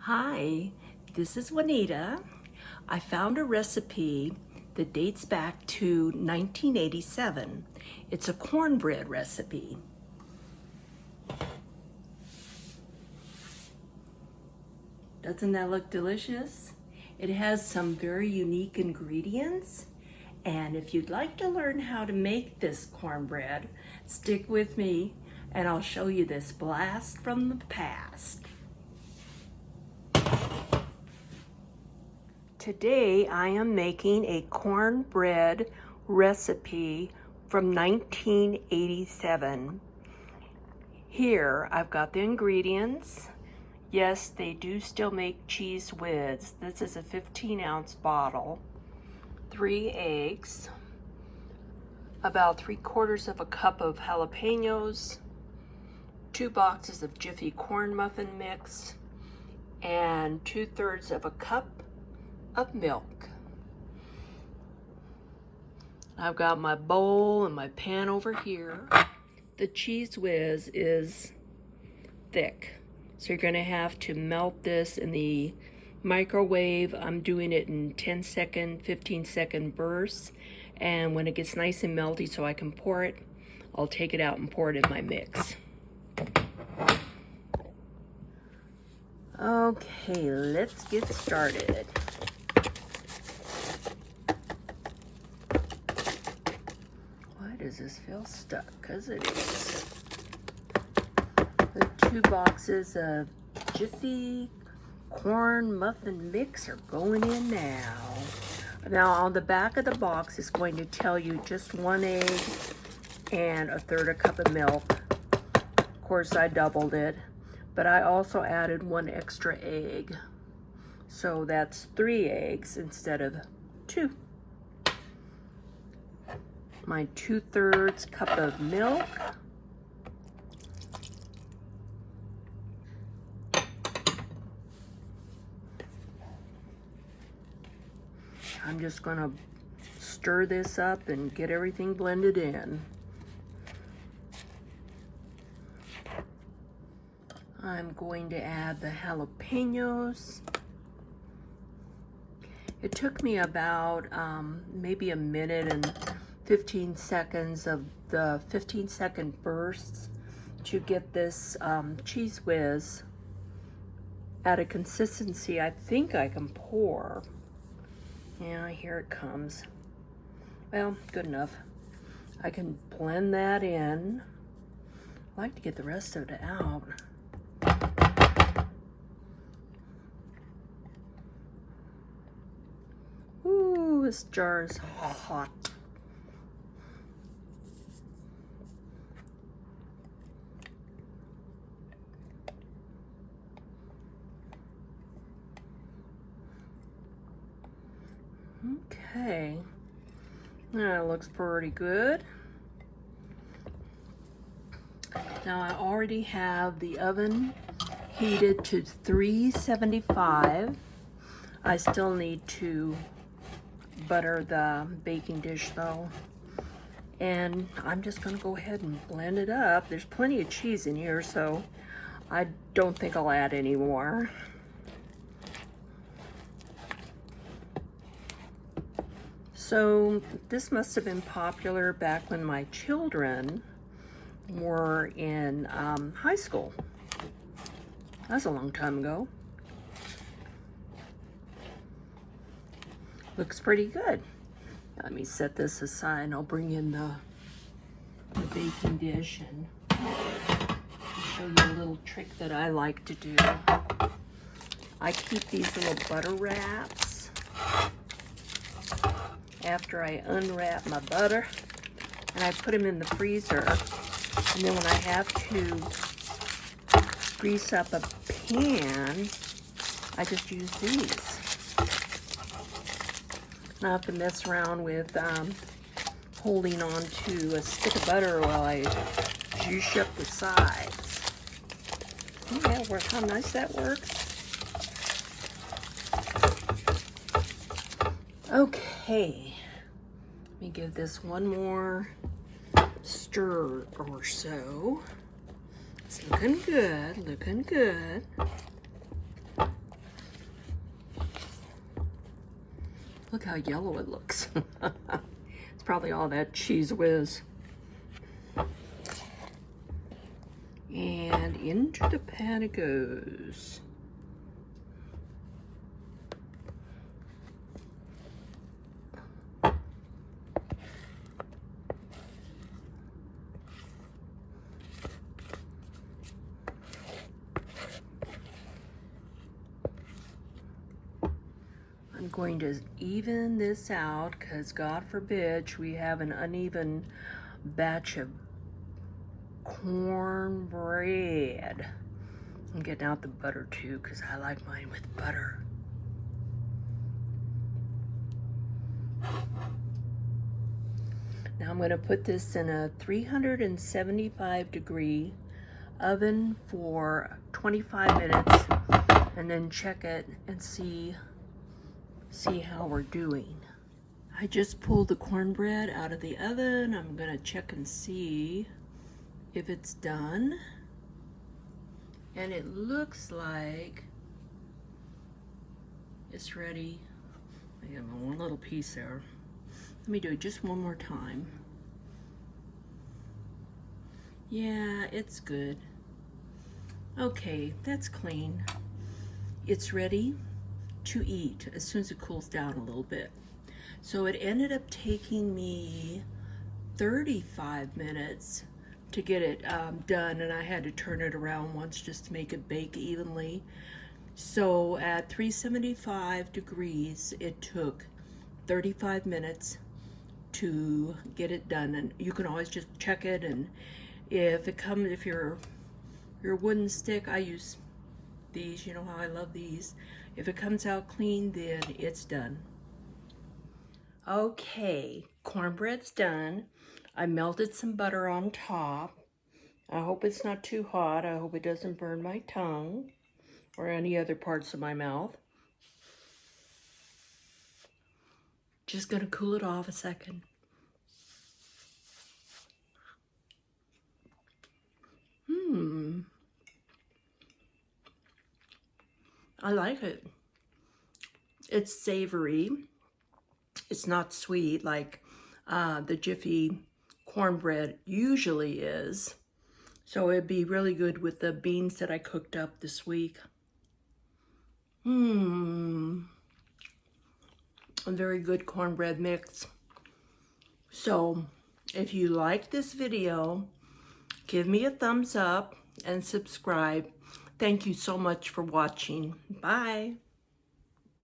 Hi, this is Juanita. I found a recipe that dates back to 1987. It's a cornbread recipe. Doesn't that look delicious? It has some very unique ingredients. And if you'd like to learn how to make this cornbread, stick with me and I'll show you this blast from the past. Today I am making a cornbread recipe from 1987. Here I've got the ingredients. Yes, they do still make Cheez Whiz. This is a 15-ounce bottle. 3 eggs, about 3/4 of a cup of jalapeños, 2 boxes of Jiffy corn muffin mix, and 2/3 of a cup of milk. I've got my bowl and my pan over here. The Cheez Whiz is thick, so you're going to have to melt this in the microwave. I'm doing it in 10-second, 15-second bursts, and when it gets nice and melty so I can pour it, I'll take it out and pour it in my mix. Okay, let's get started. Why does this feel stuck? Because it is. The 2 boxes of Jiffy corn muffin mix are going in now. Now on the back of the box it's going to tell you just 1 egg and 1/3 cup of milk. Of course I doubled it, but I also added 1 extra egg. So that's 3 eggs instead of 2. My 2/3 cup of milk. I'm just going to stir this up and get everything blended in. I'm going to add the jalapeños. It took me about maybe a minute and 15 seconds of the 15-second bursts to get this Cheez Whiz at a consistency I think I can pour. Yeah, here it comes. Well, good enough. I can blend that in. I like to get the rest of it out. Ooh, this jar is hot. Okay, that looks pretty good. Now I already have the oven heated to 375. I still need to butter the baking dish though. And I'm just gonna go ahead and blend it up. There's plenty of cheese in here, so I don't think I'll add any more. So this must have been popular back when my children were in high school. That's a long time ago. Looks pretty good. Let me set this aside and I'll bring in the baking dish and show you a little trick that I like to do. I keep these little butter wraps after I unwrap my butter, and I put them in the freezer, and then when I have to grease up a pan, I just use these. I don't have to mess around with holding on to a stick of butter while I juice up the sides. See how nice that works? Okay. Let me give this one more stir or so. It's looking good, looking good. Look how yellow it looks. It's probably all that Cheez Whiz. And into the pan it goes. I'm going to even this out because God forbid we have an uneven batch of cornbread. I'm getting out the butter too because I like mine with butter. Now I'm going to put this in a 375-degree oven for 25 minutes and then check it and see how we're doing. I just pulled the cornbread out of the oven. I'm gonna check and see if it's done. And it looks like it's ready. I have one little piece there. Let me do it just one more time. Yeah, it's good. Okay, that's clean. It's ready to eat as soon as it cools down a little bit. So it ended up taking me 35 minutes to get it done, and I had to turn it around once just to make it bake evenly. So at 375 degrees, it took 35 minutes to get it done, and you can always just check it. And if your wooden stick, I use these, you know how I love these. If it comes out clean, then it's done. Okay, cornbread's done. I melted some butter on top. I hope it's not too hot. I hope it doesn't burn my tongue or any other parts of my mouth. Just gonna cool it off a second. I like it. It's savory. It's not sweet like the Jiffy cornbread usually is. So it'd be really good with the beans that I cooked up this week. A very good cornbread mix. So if you like this video, give me a thumbs up and subscribe. Thank you so much for watching. Bye.